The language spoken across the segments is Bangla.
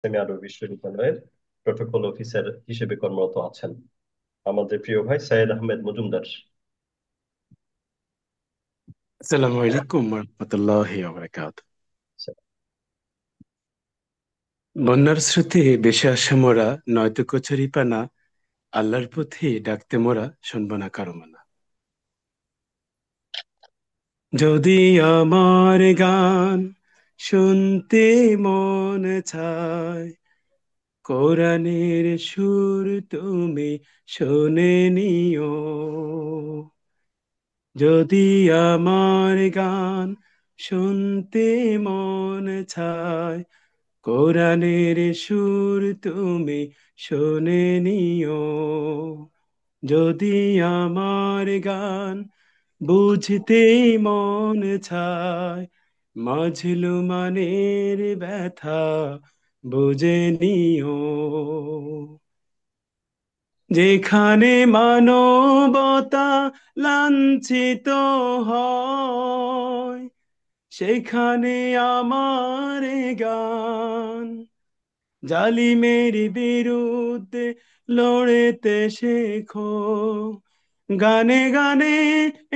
ইসলামী আরব বিশ্ববিদ্যালয়ের প্রোটোকল অফিসার হিসেবে কর্মরত আছেন আমাদের প্রিয় ভাই সৈয়দ আহমেদ মজুমদার। আসসালামু আলাইকুম রহমতুল্লাহি ওয়া বারাকাতুহু। বন্যার স্রোতে ভেসে আসা মোরা, নয়তো কচুরিপানা, আল্লাহর পথে ডাকতে মোরা, শুনবো না কারো মানা। যদি আমার গান শুনতে মন চায়, কোরআনের সুর তুমি শুনে নিও। যদি আমার গান শুনতে মন চায়, কোরআনের সুর তুমি শুনে নিও। যদি আমার গান বুঝতে মন চায়, মাজলুমানের ব্যথা বুঝে নিও। যেখানে মানবতা লাঞ্ছিত হয়, সেখানে আমার গান জালিমের বিরুদ্ধে লড়তে শেখো। গানে গানে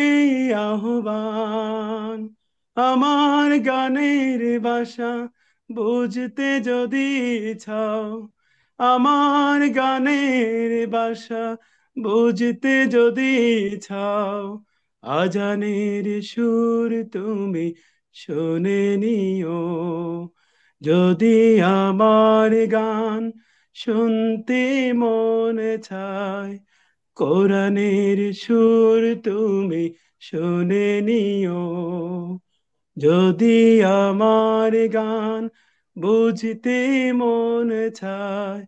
এই আহ্বান, আমার গানের ভাষা বুঝতে যদি চাও, আমার গানের ভাষা বুঝতে যদি চাও, আজানের সুর তুমি শুনে নিও। যদি আমার গান শুনতে মনে চায়, কোরআনের সুর তুমি শুনে নিও। যদি আমার গান বুঝতে মনে চায়,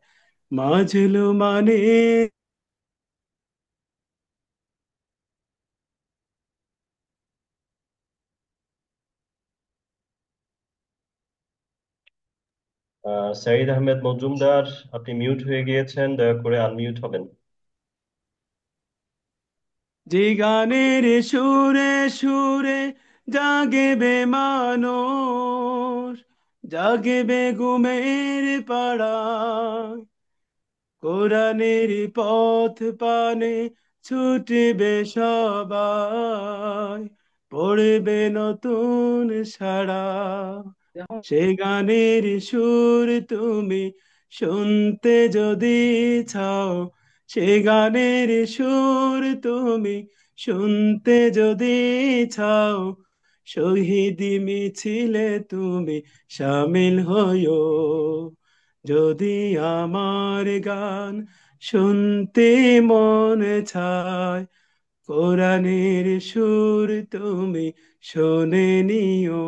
মাজলুমানে সঈদ আহমেদ মজুমদার, আপনি মিউট হয়ে গিয়েছেন, দয়া করে আনমিউট হবেন। যে গানের সুরে সুরে জাগবে মানুষ, জাগবে ঘুমের পাড়া, কোরআনের পথ পানে ছুটবে সবাই, পড়বে নতুন সাড়া। সে গানের সুর তুমি শুনতে যদি চাও, সে গানের সুর তুমি শুনতে যদি চাও, শহীদ মিছিলে তুমি শামিল হইও। যদি আমার গান শুনতে মনে চায়, কোরআনের সুর তুমি শুনে নিও।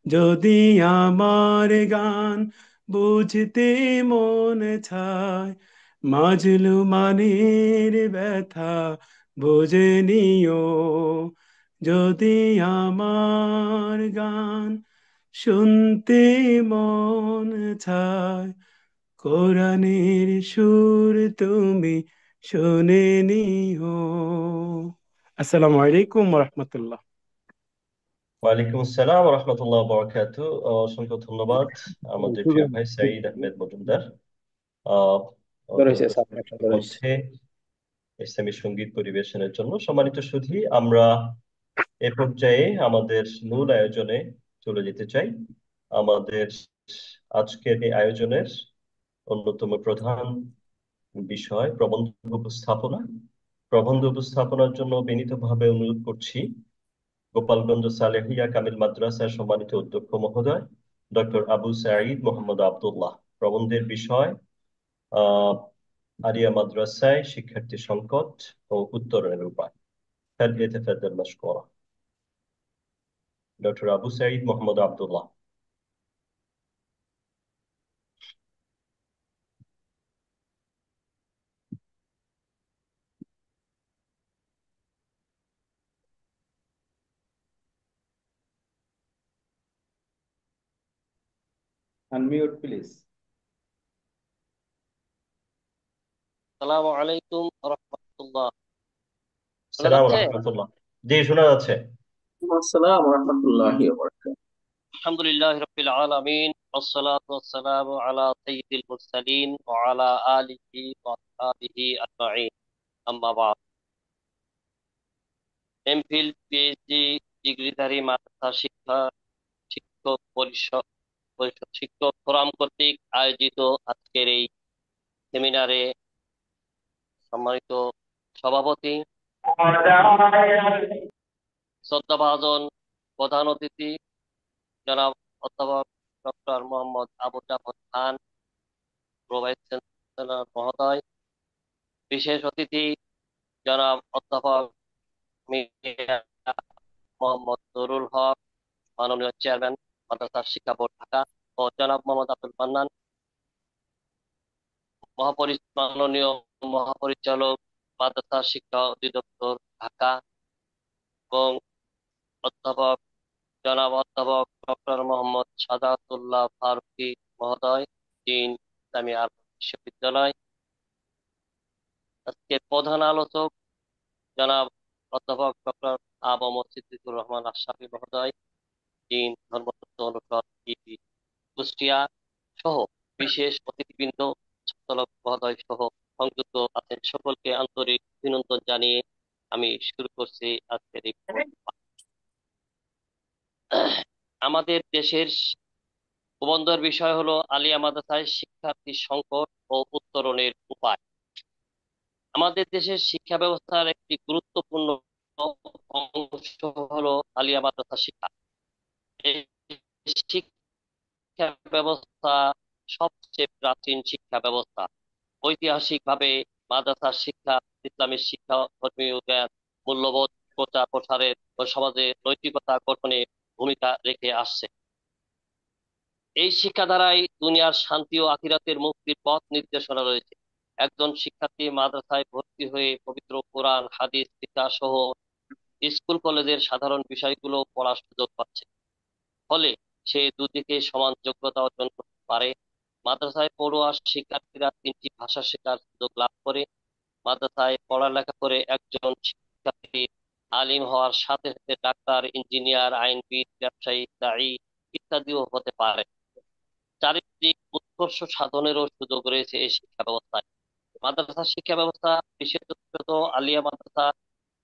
যদি আমার গান বুঝতে মনে চায়, মাজলুমানের ব্যথা বুঝে নিও। যদি আমার গান শুনতে মন চায়, কোরআনের সুর তুমি শুনে নিও। আসসালামু আলাইকুম রহমতুল্লাহ। ওয়ালাইকুম আসসালাম রহমতুল্লাহ বরকাত। অসংখ্য ধন্যবাদ আমাদের প্রিয় ভাই সঈদ আহমেদ মজুমদার। আহ অত্যন্ত সুন্দর কণ্ঠে ইসলামী সঙ্গীত পরিবেশনের জন্য। সম্মানিত সুধী, আমরা এ পর্যায়ে আমাদের মূল আয়োজনে চলে যেতে চাই। আমাদের আজকের এই আয়োজনের অন্যতম প্রধান বিষয় প্রবন্ধ উপস্থাপনা। প্রবন্ধ উপস্থাপনার জন্য বিনীতভাবে অনুরোধ করছি গোপালগঞ্জ সালেহিয়া কামিল মাদ্রাসার সম্মানিত অধ্যক্ষ মহোদয় ডক্টর আবু সাঈদ মোহাম্মদ আব্দুল্লাহ। প্রবন্ধের বিষয় আহ আরিয়া মাদ্রাসায় শিক্ষার্থী সংকট ও উত্তরণের উপায়। فليتفضل مشكورا doctor Abu Saeed Mohammad Abdullah. Unmute please. আসসালামু আলাইকুম রহমতুল্লাহ। শোনা সালাম যাচ্ছে? রহমতুল্লাহ। জি, শোনা যাচ্ছে। আসসালামু আলাইকুম রহমতুল্লাহি ওয়া বারাকাতুহু। আলহামদুলিল্লাহ রাব্বিল আলামিন, والصلاة والسلام على سيد المرسلين وعلى آله وأصحابه أجمعين أما بعد এমফিল পিএইচডি ডিগ্রিধারী মাদ্রাসা শিক্ষক পরিষদ শিক্ষক ফোরাম কর্তৃক আয়োজিত আজকের এই সেমিনারে সম্মানিত সভাপতি, শ্রদ্ধাভাজন প্রধান অতিথি জনাব অধ্যাপক ডক্টর মোহাম্মদ আবু জাফর খান, ভাইস চ্যান্সেলর মহোদয়, বিশেষ অতিথি জনাব অধ্যাপক মিয়া মোহাম্মদ নুরুল হক, মাননীয় চেয়ারম্যান মাদ্রাসা শিক্ষা বোর্ড ঢাকা, ও জনাব মোহাম্মদ আব্দুল মান্নান, মাননীয় মহাপরিচালক মাদ্রাসা শিক্ষা অধিদপ্তর ঢাকা, এবং অধ্যাপক ডক্টর মোহাম্মদ সাদাতুল্লাহ ফারুকী মহোদয়, ডিন ইসলামী আরব বিশ্ববিদ্যালয়। আজকে প্রধান আলোচক জনাব অধ্যাপক ডক্টর আবু সিদ্দিকুর রহমান আশরাফী মহোদয়, ডিন ধর্মতত্ত্ব অনুষদ কুষ্টিয়া, সহ বিশেষ অতিথিবৃন্দ, ছাত্রলোক মহোদয় সহ সংযুক্ত আছেন। সকলকে আন্তরিক অভিনন্দন জানিয়ে আমি শুরু করছি আজকের এই আমাদের দেশের প্রবন্ধের বিষয় হলো আলিয়া মাদ্রাসায় শিক্ষার্থী সংকট ও উত্তরণের উপায়। আমাদের দেশের শিক্ষা ব্যবস্থার একটি গুরুত্বপূর্ণ অংশ হলো আলিয়া মাদ্রাসা শিক্ষা। এই শিক্ষা ব্যবস্থা সবচেয়ে প্রাচীন শিক্ষা ব্যবস্থা। ঐতিহাসিকভাবে মাদ্রাসার শিক্ষা ইসলামের শিক্ষা, ধর্মীয় জ্ঞান, মূল্যবোধ প্রচার প্রসারের ও সমাজে নৈতিকতা গঠনে ভূমিকা রেখে আসছে। এই শিক্ষাধারায় দুনিয়ার শান্তি ও আখিরাতের মুক্তির পথ নির্দেশনা রয়েছে। একজন শিক্ষার্থী মাদ্রাসায় ভর্তি হয়ে পবিত্র কোরআন, হাদিস, ফিকহ সহ স্কুল কলেজের সাধারণ বিষয়গুলো পড়ার সুযোগ পাচ্ছে। ফলে সে দুদিকে সমান যোগ্যতা অর্জন করতে পারে। মাদ্রাসায় পড়ুয়া শিক্ষার্থীরা 3টি ভাষা শেখার সুযোগ লাভ করে। মাদ্রাসায় পড়ালেখা করে একজন শিক্ষার্থী আলিম হওয়ার সাথে সাথে ডাক্তার, ইঞ্জিনিয়ার, আইনবিদ, ব্যবসায়ী, দায়ী ইত্যাদিও হতে পারে। চারিত্রিক উৎকর্ষ সাধনেরও সুযোগ রয়েছে এই শিক্ষা ব্যবস্থায়। মাদ্রাসা শিক্ষা ব্যবস্থা, বিশেষত আলিয়া মাদ্রাসা,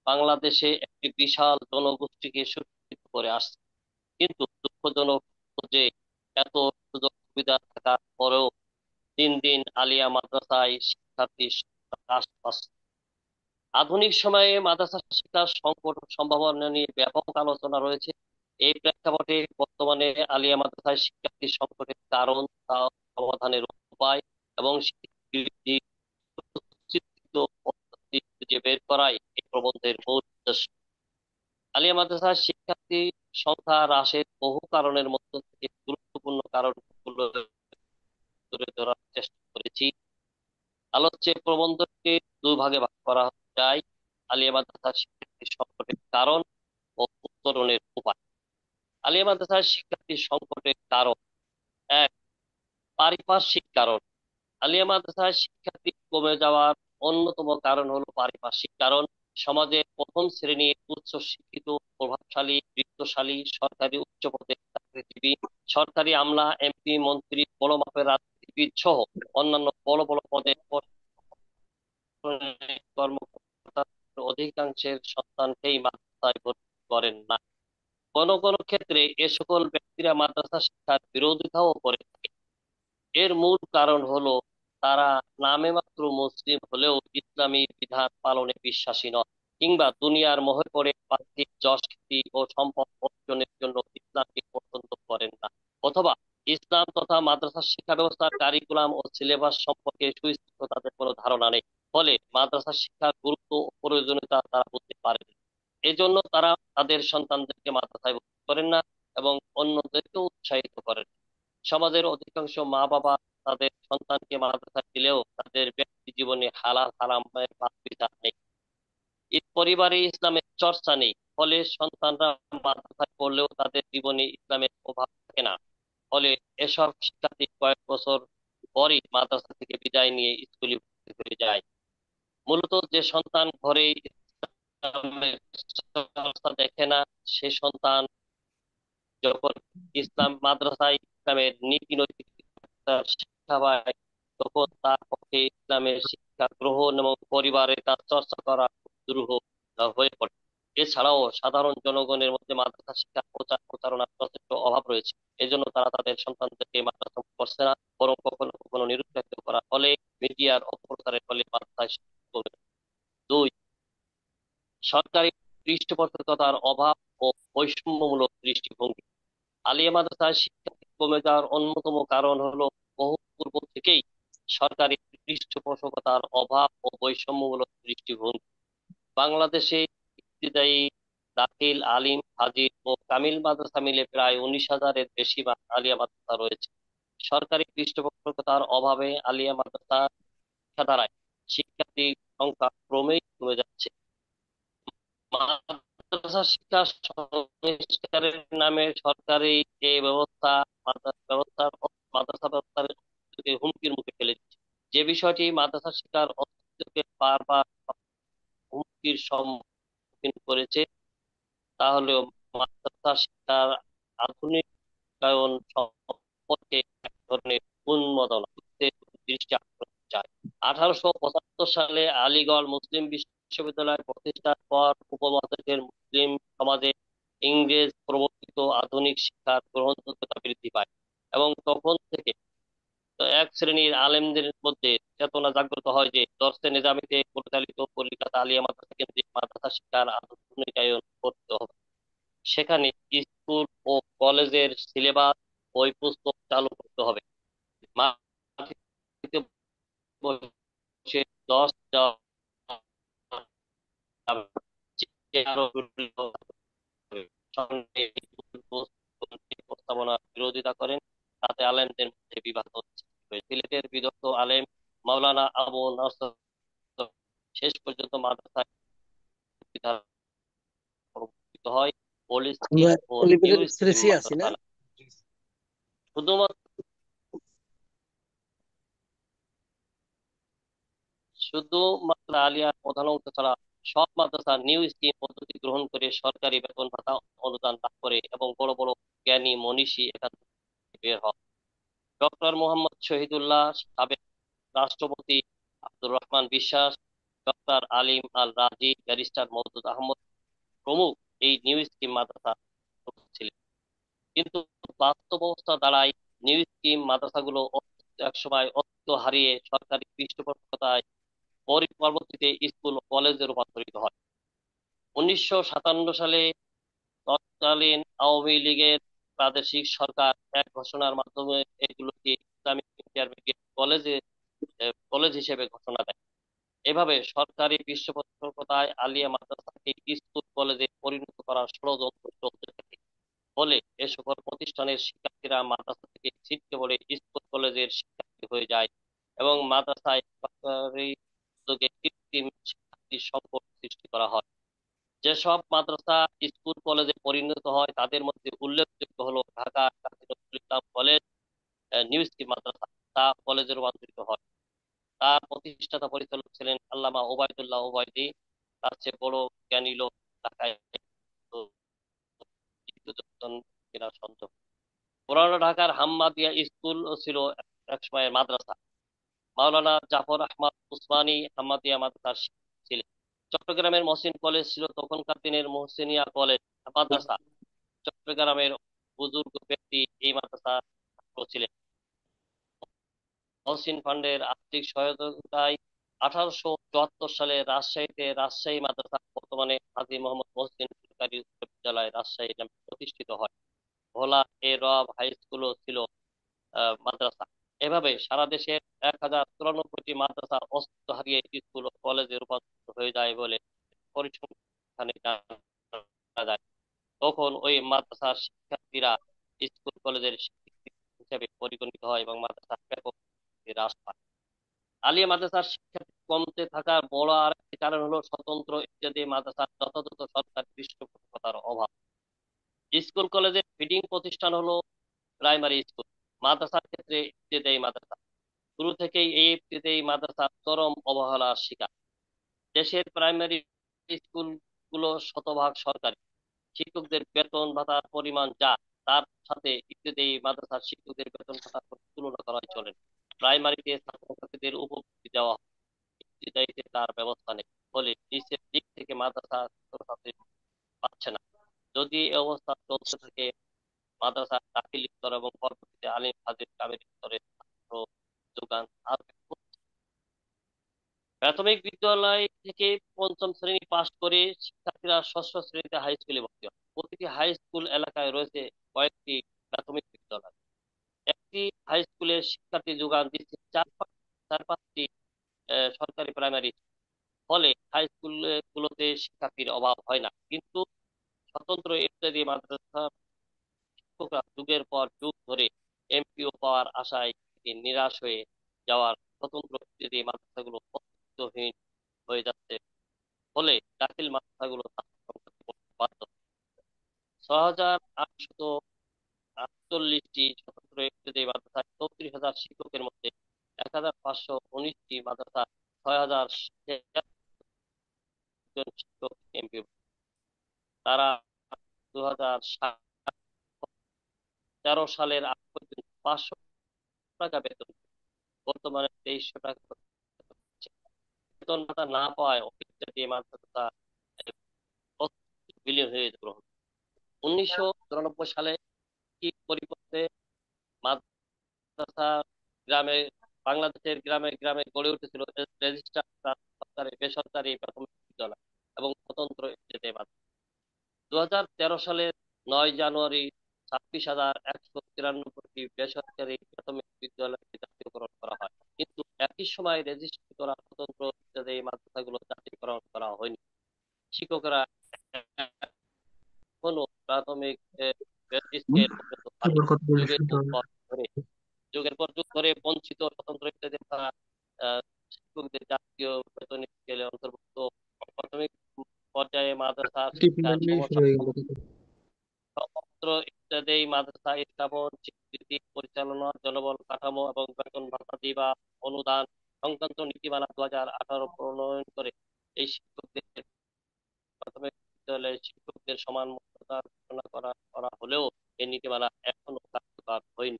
বাংলাদেশে একটি বিশাল জনগোষ্ঠীকে সুশিক্ষিত করে আসছে। কিন্তু দুঃখজনক যে এত সুযোগ সুবিধা থাকার পরেও দিন দিন আলিয়া মাদ্রাসায় শিক্ষার্থী হ্রাস পাচ্ছে। আধুনিক সময়ে মাদ্রাসা শিক্ষার সংকট ও সম্ভাবনা নিয়ে ব্যাপক আলোচনা রয়েছে। এই প্রেক্ষাপটে বর্তমানে আলিয়া মাদ্রাসায় শিক্ষার্থী সংকটের কারণ, তা সমাধানের উপায় এবং পদ্ধতি খুঁজে বের করাই এই প্রবন্ধের মূল উদ্দেশ্য। আলিয়া মাদ্রাসার শিক্ষার্থী সংখ্যা হ্রাসের বহু কারণের মধ্য থেকে গুরুত্বপূর্ণ কারণগুলো তুলে ধরার চেষ্টা করেছি। আলোচ্য প্রবন্ধকে 2 ভাগে ভাগ করা যায়: আলিয়া মাদ্রাসার শিক্ষার্থী সংকটের কারণ ও উত্তরণের উপায়। আলিয়া মাদ্রাসার শিক্ষার্থী সংকটের কারণ: 1. পারিপার্শ্বিক কারণ। আলিয়া মাদ্রাসায় শিক্ষার্থী কমে যাওয়ার অন্যতম কারণ হলো পারিপার্শ্বিক কারণ। সমাজের প্রথম শ্রেণীর উচ্চ শিক্ষিত, প্রভাবশালী, বৃত্তশালী, সরকারি উচ্চ পদের চাকরিজীবী, সরকারি আমলা, এমপি, মন্ত্রী, বড় মাপের রাজনীতিবিদ সহ অন্যান্য বড় বড় পদের কর্মকর্তার অধিকাংশের সন্তানকেই মাদ্রাসায় ভর্তি করেন না। কোন কোন ক্ষেত্রে এ সকল ব্যক্তিরা মাদ্রাসা শিক্ষার বিরোধিতাও করে থাকে। এর মূল কারণ হলো তারা নামে মাত্র মুসলিম হলেও ইসলামী বিধান পালনে বিশ্বাসী নয়, কিংবা দুনিয়ার মোহে পড়ে পার্থিব যশ, খ্যাতি ও সম্পদ অর্জনের জন্য ইসলামকে পছন্দ করেন না, অথবা ইসলাম তথা মাদ্রাসা শিক্ষা ব্যবস্থার কারিকুলাম ও সিলেবাস সম্পর্কে সুস্পষ্ট তাদের কোনো ধারণা নেই। ফলে মাদ্রাসা শিক্ষার গুরুত্ব ও প্রয়োজনীয়তা তারা বুঝতে পারেন। এজন্য তারা তাদের সন্তানদেরকে মাদ্রাসায় ভর্তি করেন না এবং অন্যদেরকেও উৎসাহিত করেন। সমাজের অধিকাংশ মা বাবা তাদের সন্তানকে মাদ্রাসায় দিলেও তাদের ব্যক্তি জীবনে হালাল হারামের ভাব বিচার নেই। পরিবারে ইসলামের চর্চা নেই। ফলে সন্তানরা মাদ্রাসায় পড়লেও তাদের জীবনে ইসলামের প্রভাব থাকে না। ফলে এসব শিক্ষার্থী কয়েক বছর পরই মাদ্রাসা থেকে বিদায় নিয়ে স্কুলে ভর্তি হয়ে যায়। মূলত যে সন্তান ঘরে ইসলামের চর্চা দেখে না, সে সন্তান যখন ইসলাম মাদ্রাসায় ইসলামের নীতি নৈতিকতার শিক্ষা পায়, তখন তার পক্ষে ইসলামের শিক্ষা গ্রহণ এবং পরিবারের কাজ চর্চা করা খুব দুরূহ হয়ে পড়ে। এছাড়াও সাধারণ জনগণের মধ্যে মাদ্রাসা শিক্ষার প্রচার প্রচারণার যথেষ্ট অভাব রয়েছে। এজন্য তারা তাদের সন্তানদেরকে মাদ্রাসা করছে না, বরং কখনো কখনো নিরুৎসাহিত করার ফলে, মিডিয়ার অপপ্রচারের ফলে মাদ্রাসায় শিক্ষা কমে যায়। দুই, সরকারি পৃষ্ঠপোষকতার অভাব ও বৈষম্যমূলক দৃষ্টিভঙ্গি। আলিয়া মাদ্রাসায় শিক্ষা কমে যাওয়ার অন্যতম কারণ হলো বহু পূর্ব থেকেই সরকারি পৃষ্ঠপোষকতার অভাব ও বৈষম্যমূলক দৃষ্টিভঙ্গি। বাংলাদেশে ইবতিদায়ী, দাখিল, আলিম, হাজির ও কামিল মাদ্রাসা মিলে প্রায় 19,000-এর বেশি আলিয়া মাদ্রাসা রয়েছে। সরকারি পৃষ্ঠপোষকতার অভাবে আলিয়া মাদ্রাসা শিক্ষাধারায় শিক্ষার্থীর সংখ্যা ক্রমেই কমে যাচ্ছে। মাদ্রাসা শিক্ষা সংস্কারের নামে সরকারি যে ব্যবস্থা, মাদ্রাসা ব্যবস্থার হুমকির মুখে ফেলে দিচ্ছে। যে বিষয়টি মাদ্রাসা শিক্ষার অস্তিত্বকে বারবার হুমকির সম্মুখীন করেছে, তা হলো মাদ্রাসা শিক্ষার আধুনিকায়ন সম্পর্কে এক ধরনের উন্মাদনা দৃষ্টি আকর্ষণ চায়। 1875 সালে আলিগড় মুসলিম বিশ্ববিদ্যালয় প্রতিষ্ঠার পর উপমহাদেশের মুসলিম সমাজে ইংরেজ প্রবর্তিত আধুনিক শিক্ষার গ্রহণযোগ্যতা বৃদ্ধি পায় এবং তখন থেকে এক শ্রেণীর আলেমদের মধ্যে চেতনা জাগ্রত হয় যে দর্শে নিজামীতে পরিচালিত কলিকাতা আলিয়া মাদ্রাসা কেন্দ্রিক মাদ্রাসা শিক্ষার আধুনিকায়ন করতে হবে। সেখানে স্কুল ও কলেজের সিলেবাস, বই পুস্তক চালু করতে হবে। মাটিতে বসে 10 প্রস্তাবনার বিরোধিতা করেন, তাতে আলেমদের মধ্যে বিবাদ হচ্ছে। সিলেটের বিদগ্ধ আলেম মাওলানা আবু নাসর শেষ পর্যন্ত মাদ্রাসায় পরিবর্তিত হয় ওল্ড স্কিম ও নিউ স্কিম মাদ্রাসা। শুধুমাত্র শুধুমাত্র আলিয়া প্রধান অংশ ছাড়া সব মাদ্রাসা নিউ স্কিম পদ্ধতি গ্রহণ করে সরকারি বেতন ভাতা অনুদান লাভ করে এবং বড় বড় জ্ঞানী মনীষী এখান থেকে বের হয়। ডক্টর মোহাম্মদ শহীদুল্লাহ, সাবেক রাষ্ট্রপতি আব্দুর রহমান বিশ্বাস, ডক্টর আলিম আল রাজি, ব্যারিস্টার মওদুদ আহমদ প্রমুখ এই নিউ স্কিম মাদ্রাসা ছিলেন। কিন্তু বাস্তব অবস্থা দাঁড়ায় নিউ স্কিম মাদ্রাসাগুলো একসময় অস্তিত্ব হারিয়ে সরকারি পৃষ্ঠপোষকতায় পরবর্তীতে স্কুল ও কলেজে রূপান্তরিত হয়। 1957 সালে তৎকালীন আওয়ামী লীগের প্রাদেশিক সরকার এক ঘোষণার মাধ্যমে এগুলোকে ইসলামিক ইন্টারমিডিয়েট কলেজ হিসেবে ঘোষণা দেয়। এভাবে সরকারি পৃষ্ঠপোষকতায় আলিয়া মাদ্রাসাকে স্কুল কলেজে পরিণত করার ষড়যন্ত্র চলতে থাকে। ফলে এ সকল প্রতিষ্ঠানের শিক্ষার্থীরা মাদ্রাসা থেকে ছিটকে পড়ে স্কুল কলেজের শিক্ষার্থী হয়ে যায় এবং মাদ্রাসায় সরকারি উদ্যোগে কৃত্রিম শিক্ষার্থী সংকট সৃষ্টি করা হয়। যেসব মাদ্রাসা স্কুল কলেজে পরিণত হয় তাদের মধ্যে উল্লেখযোগ্য হলো Dhaka Kazi Nazrul Islam college, new scheme মাদ্রাসা, তা কলেজে রূপান্তরিত হয়। তার প্রতিষ্ঠাতা পরিচালক ছিলেন আল্লামা ওবায়দুল্লাহ ওবায়দী। তার চেয়ে বড় জ্ঞানী লোক ঢাকায় কিনা সন্দেহ। পুরানো ঢাকার হাম্মাদিয়া স্কুল ছিল এক সময়ের মাদ্রাসা। মাওলানা জাফর আহমদ উসমানী হাম্মাদিয়া মাদ্রাসার শিক্ষক ছিলেন। চট্টগ্রামের মহসিন কলেজ ছিল তখনকার দিনের মহসিনিয়া কলেজ মাদ্রাসা। চট্টগ্রামের বুজুর্গ ব্যক্তি এই মাদ্রাসা ছিলেন। মহসিন ফান্ডের আর্থিক সহায়তায় 1874 সালে রাজশাহীতে রাজশাহী মাদ্রাসা, বর্তমানে হাজী মোহাম্মদ মহসিন সরকারি উচ্চ বিদ্যালয় রাজশাহী নামে প্রতিষ্ঠিত হয়। ভোলা এ রব হাই স্কুলও ছিল মাদ্রাসা। এভাবে সারা দেশের 1094টি মাদ্রাসা অস্তিত্ব হারিয়ে স্কুল ও কলেজে রূপান্তরিত হয়ে যায় বলে পরিসংখ্যানে জানা যায়। তখন ওই মাদ্রাসার শিক্ষার্থীরা স্কুল কলেজের শিক্ষার্থী হিসেবে পরিগণিত হয় এবং মাদ্রাসার ব্যাপক হ্রাস পায়। আলিয়া মাদ্রাসার শিক্ষার্থী কমতে থাকার বড় আরেকটি কারণ হলো স্বতন্ত্র ইত্যাদি মাদ্রাসার যথাযথ সরকারি পৃষ্ঠপোষকতার অভাব। স্কুল কলেজের ফিডিং প্রতিষ্ঠান হলো প্রাইমারি স্কুল। মাদ্রাসার ক্ষেত্রে ইবতেদায়ী মাদ্রাসা। শুরু থেকেই এই ইবতেদায়ী মাদ্রাসা চরম অবহেলার শিকার। দেশের প্রাইমারি স্কুলগুলো শতভাগ সরকারি। শিক্ষকদের বেতন ভাতার পরিমাণ যা তার সাথে ইত্যাদি মাদ্রাসার শিক্ষকদের বেতন ভাতার কোনো তুলনা করা চলে না। প্রাইমারিতে ছাত্রছাত্রীদের উপবৃত্তি দেওয়া হয়, ইত্যাদিতে তার ব্যবস্থা নেই, ফলে নিচের দিক থেকে মাদ্রাসা ছাত্রছাত্রী পাচ্ছে না। যদি এই অবস্থা চলতে থাকে, মাদ্রাসার দাখিল স্তর এবং পরবর্তীতে আলিম হাজির কামিল স্তরের ছাত্র যোগান আর প্রাথমিক বিদ্যালয় থেকে পঞ্চম শ্রেণী পাশ করে শিক্ষার্থীরা ষষ্ঠ শ্রেণীতে হাই স্কুলে ভর্তি হয়। প্রতিটি হাই স্কুল এলাকায় রয়েছে কয়েকটি প্রাথমিক বিদ্যালয়। একটি হাই স্কুলের শিক্ষার্থী যোগান দিচ্ছে চার পাঁচটি সরকারি প্রাইমারি। ফলে হাই স্কুল গুলোতে শিক্ষার্থীর অভাব হয় না, কিন্তু স্বতন্ত্র ইত্যাদি মাদ্রাসা শিক্ষকরা যুগের পর যুগ ধরে এমপিও পাওয়ার আশায় থেকে নিরাশ হয়ে যাওয়ার স্বতন্ত্র ইত্যাদি মাদ্রাসাগুলো অস্তিত্বহীন হয়ে যাচ্ছে। ফলে দাখিল মাদ্রাসাগুলো ছাত্র সংখ্যা কমতে বাধ্য। 6,848টি স্বতন্ত্র ইত্যাদি মাদ্রাসায় 34,000 শিক্ষকের মধ্যে 1,519টি মাদ্রাসা 6,000 জন শিক্ষক এমপিও। তারা 2013 সালের আগ পর্যন্ত 500 টাকা বেতন, বর্তমানে 2300 টাকা পাচ্ছে। বেতন ভাতা না পাওয়ায় ইত্যাদি মাদ্রাসা বিলীন হয়ে যেত। 1994 সালে কি পরিবর্তে মাদ্রাসা গ্রামে বাংলাদেশের গ্রামে গ্রামে গড়ে উঠেছিল রেজিস্ট্রার সরকারি বেসরকারি প্রাথমিক বিদ্যালয় এবং স্বতন্ত্র ইত্যাদি মাদ্রাসা। 2013 সালের 9 জানুয়ারি 26,193টি বেসরকারি প্রাথমিক বিদ্যালয়কে জাতীয়করণ করা হয়, কিন্তু একই সময় রেজিস্ট্রি করা স্বতন্ত্র ইত্যাদি মাদ্রাসাগুলো জাতীয়করণ করা হয়নি। শিক্ষকরা এখনো প্রাথমিক স্কেল পর্যন্ত পারেনি। যুগের পর যুগ ধরে বঞ্চিত স্বতন্ত্র ইত্যাদি তারা শিক্ষকদের জাতীয় বেতন স্কেলে অন্তর্ভুক্ত। প্রাথমিক পর্যায়ে মাদ্রাসা শিক্ষার সমস্ত ইত্যাদি মাদ্রাসা স্থাপন, স্বীকৃতি, পরিচালনা, জনবল কাঠামো এবং বেতন ভাতা দিবা অনুদান সংক্রান্ত নীতিমালা 2018 প্রণয়ন করে এই শিক্ষকদের প্রাথমিক বিদ্যালয়ের শিক্ষকদের সমান মর্যাদা ঘোষণা করা হলেও এই নীতিমালা এখনো কার্যকর হয়নি।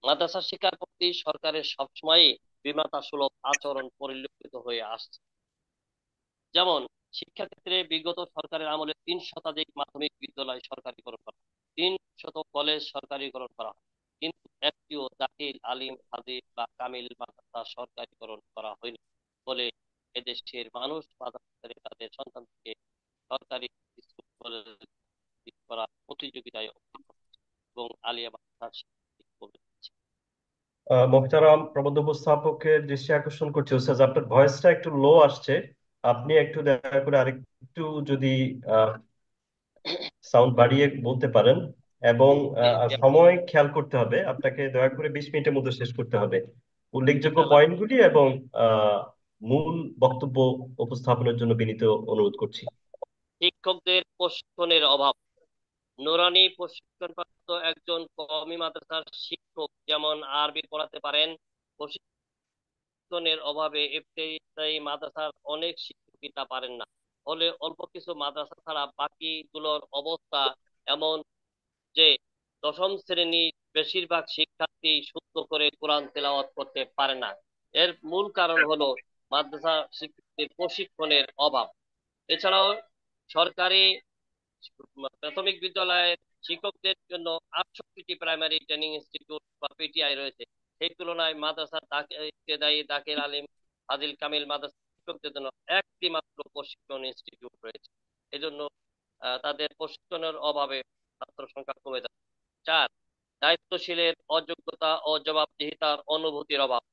মাদ্রাসা শিক্ষার প্রতি সরকারের সবসময়ই বিমাতা সুলভ আচরণ পরিলক্ষিত হয়ে আসছে। যেমন শিক্ষাক্ষেত্রে বিগত সরকারের আমলে 3 শতাধিক মাধ্যমিক বিদ্যালয় সরকারিকরণ করা হয়, 300 কলেজ সরকারিকরণ করা হয়, কিন্তু একটিও দাখিল আলিম হাদিস বা কামিল মাদ্রাসা সরকারিকরণ করা হয়নি। ফলে এদেশের মানুষ মাদ্রাসায় তাদের সন্তানকে সরকারি স্কুল কলেজে করা প্রতিযোগিতায় এবং আলিয়া মাদ্রাসার শিক্ষা কমে যাচ্ছে। মোহতারাম প্রবন্ধ উপস্থাপকের দৃষ্টি আকর্ষণ করছে ওস্তাদ, আপনার ভয়েসটা একটু লো আসছে। আপনি একটু দয়া করে আরেকটু যদি সাউন্ড বাড়িয়ে বলতে পারেন, এবং সময় খেয়াল করতে হবে আপনাকে। দয়া করে 20 মিনিটের মধ্যে শেষ করতে হবে উল্লেখযোগ্য পয়েন্টগুলি, এবং মূল বক্তব্য উপস্থাপনের জন্য বিনীত অনুরোধ করছি। শিক্ষকদের প্রশিক্ষণের অভাব। নুরানি প্রশিক্ষণপ্রাপ্ত একজন কওমি মাদ্রাসার শিক্ষক যেমন আরবি পড়াতে পারেন, প্রশিক্ষণের অভাবে ইফতেদায়ী মাদ্রাসার অনেক শিক্ষকই তা পারেন না। ফলে অল্প কিছু মাদ্রাসা ছাড়া বাকিগুলোর অবস্থা এমন যে 10ম শ্রেণীর বেশিরভাগ শিক্ষার্থী শুদ্ধ করে কোরআন তেলাওয়াত করতে পারে না। এর মূল কারণ হলো মাদ্রাসা শিক্ষকদের প্রশিক্ষণের অভাব। এছাড়াও সরকারি প্রাথমিক বিদ্যালয়ের শিক্ষকদের জন্য 68টি প্রাইমারি ট্রেনিং ইনস্টিটিউট বা পিটিআই রয়েছে। সেই তুলনায় মাদ্রাসা ইবতেদায়ী দাখিল আলিম ফাজিল কামিল মাদ্রাসা শিক্ষকদের জন্য একটি মাত্র প্রশিক্ষণ ইনস্টিটিউট রয়েছে। এজন্য তাদের প্রশিক্ষণের অভাবে ছাত্র সংখ্যা কমে যাচ্ছে। 4, দায়িত্বশীলের অযোগ্যতা ও জবাবদিহিতার অনুভূতির অভাব।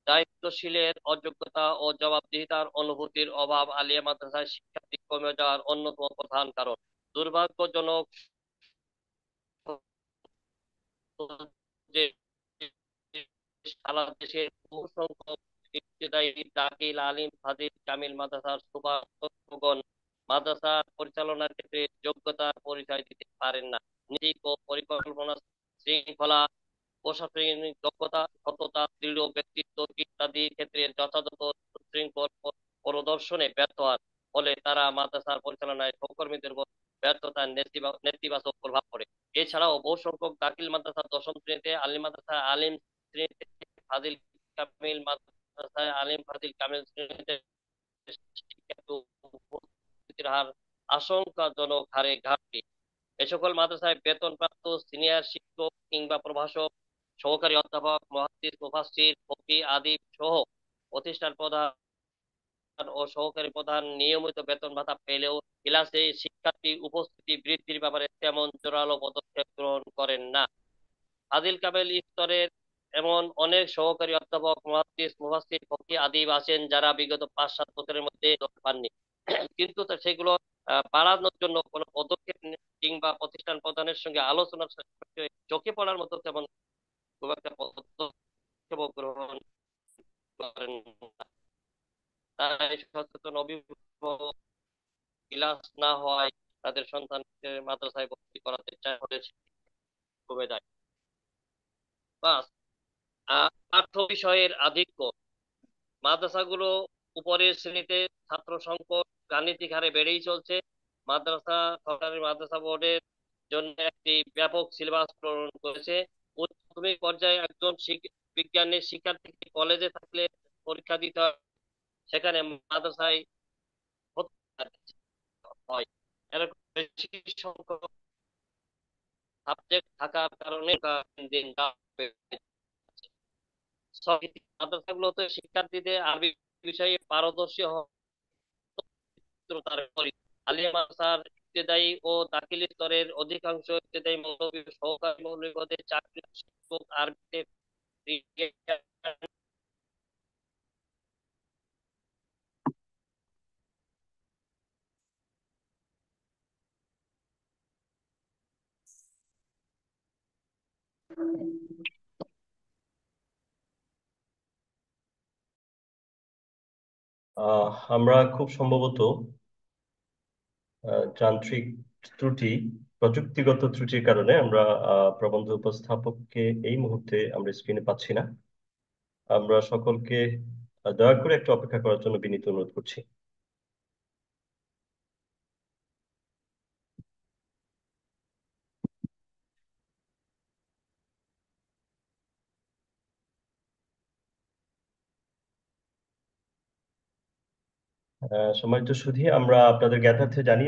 দায়িত্বশীলের অযোগ্যতা ও জবাবদিহিতার অনুভূতির অভাব আলিয়া মাদ্রাসায় শিক্ষার্থী কমে যাওয়ার অন্যতম প্রধান কারণ। দুর্ভাগ্যজনক যে সারা দেশের বহু সংখ্যক ইবতেদায়ী দাখিল আলিম ফাজিল কামিল মাদ্রাসার সুপারগণ মাদ্রাসা পরিচালনার ক্ষেত্রে যোগ্যতার পরিচয় দিতে পারেন না। নীতি ও পরিকল্পনা, শৃঙ্খলা, প্রশাসনিক দক্ষতা, সততা, দৃঢ় ব্যক্তিত্ব ইত্যাদি ক্ষেত্রে যথাযথ সুশৃঙ্খল প্রদর্শনে ব্যর্থ হন। ফলে তারা মাদ্রাসার পরিচালনায় সহকর্মীদের উপর ব্যর্থতার নেতিবাচক প্রভাব পড়ে। এছাড়াও বহু সংখ্যক দাখিল মাদ্রাসা দশম শ্রেণীতে, আলিম মাদ্রাসা আলিম শ্রেণীতে, ফাজিল কামিল মাদ্রাসায় আলিম ফাজিল কামিল শ্রেণীতে শিক্ষার্থী উপস্থিতির হার আশঙ্কাজনক হারে ঘাটতি। এ সকল মাদ্রাসায় বেতনপ্রাপ্ত সিনিয়র শিক্ষক কিংবা প্রভাষক, সহকারী অধ্যাপক, মুহাদ্দিস, মুফাসসির, ফকি, আদিব সহ প্রতিষ্ঠান প্রধান ও সহকারী প্রধান নিয়মিত বেতন ভাতা পেলেও ক্লাসে শিক্ষার্থী উপস্থিতি বৃদ্ধির ব্যাপারে তেমন জোরালো পদক্ষেপ গ্রহণ করেন না। আদিল কামেল স্তরের এমন অনেক সহকারী অধ্যাপক, মুহাদ্দিস, মুফাসসির, ফকি, আদিব আছেন যারা বিগত 5-7 বছরের মধ্যে দক্ষ পাননি, কিন্তু সেগুলো বাড়ানোর জন্য কোনো পদক্ষেপ কিংবা প্রতিষ্ঠান প্রধানের সঙ্গে আলোচনার সাপেক্ষে চোখে পড়ার মতো তেমন খুব একটা পদক্ষেপ গ্রহণ করেন না। তাই সচেতন অভিভাবক ক্লাস না হওয়ায় তাদের সন্তানকে মাদ্রাসায় ভর্তি করাতে চায়, ফলে কমে যায়। 5, পাঠ্য বিষয়ের আধিক্য। মাদ্রাসাগুলো উপরের শ্রেণীতে ছাত্র সংকট গাণিতিক হারে বেড়েই চলছে। সরকারি মাদ্রাসা বোর্ডের জন্য একটি ব্যাপক সিলেবাস প্রণয়ন করেছে। উচ্চ প্রাথমিক পর্যায়ে একজন বিজ্ঞানের শিক্ষার্থী কলেজে থাকলে পরীক্ষা দিতে হয়, সেখানে মাদ্রাসায় ভর্তি হয়। এরকম বেশি সংখ্যক সাবজেক্ট থাকার কারণে দিন মাদ্রাসাগুলোতে শিক্ষার্থীদের আরবি বিষয়ে পারদর্শী আলিয়া মাদ্রাসার ইবতেদায়ী ও দাখিল স্তরের অধিকাংশ ইবতেদায়ী মৌলভী সহকারী মৌলভী পদে চাকরি শিক্ষক আরবিতে আমরা খুব সম্ভবত যান্ত্রিক ত্রুটি, প্রযুক্তিগত ত্রুটির কারণে আমরা প্রবন্ধ উপস্থাপককে এই মুহূর্তে আমরা স্ক্রিনে পাচ্ছি না। আমরা সকলকে দয়া করে একটু অপেক্ষা করার জন্য বিনীত অনুরোধ করছি। সম্মানিত সুধী, আমরা আপনাদের জ্ঞাতার্থে জানিয়ে